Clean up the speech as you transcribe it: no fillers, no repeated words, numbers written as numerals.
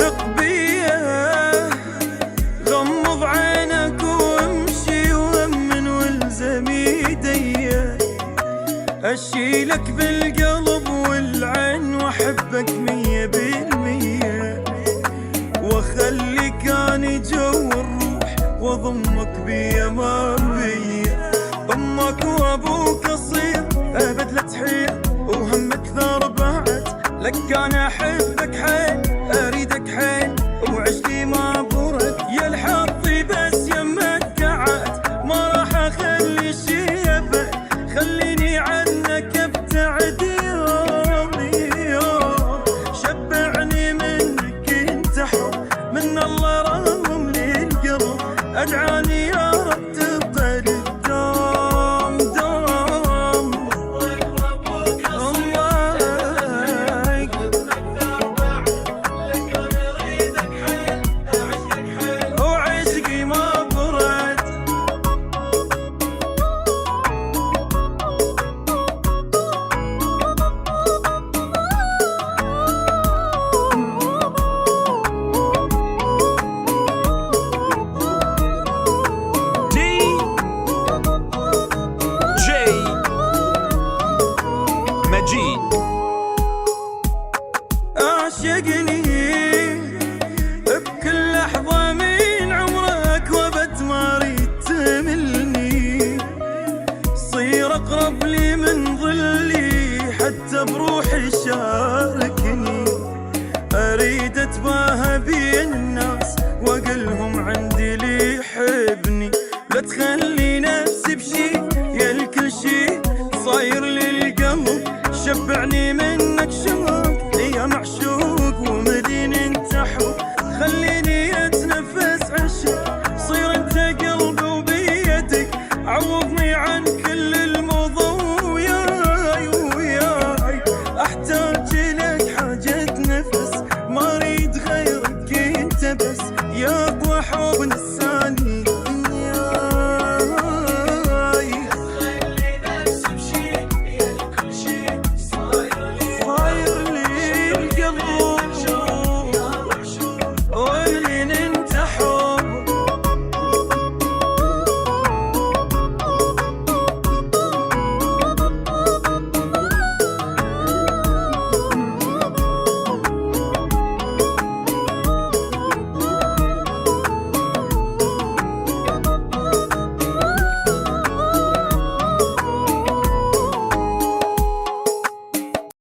ثق بيه، غمض عينك وامشي وامن والزم يديه، اشيلك بالقلب والعين واحبك 100%، واخليك اني جو الروح واضمك بيا ما بيا. امك وابوك اصيل ابد لا تحيل، وهم اكثر بعد لك انا احبك حيل، اريدك حيل وعشقي ما برد يا الحظي، بس يمك قعد ما راح اخلي شي ابد، خليني عنك ابتعد يوم يوم، شبعني منك انت حب من الله رغم لي القلب، ادعاني يا رب تبقى للدوم دوم. وعشقي ما برد. مجيد اعشقني بكل لحظة من عمرك وابد ما اريد تملني، صير اقرب لي من ظلي حتى بروحي شاركني، اريد اتباهى بين الناس واقلهم عندي اللي يحبني، لا تخلي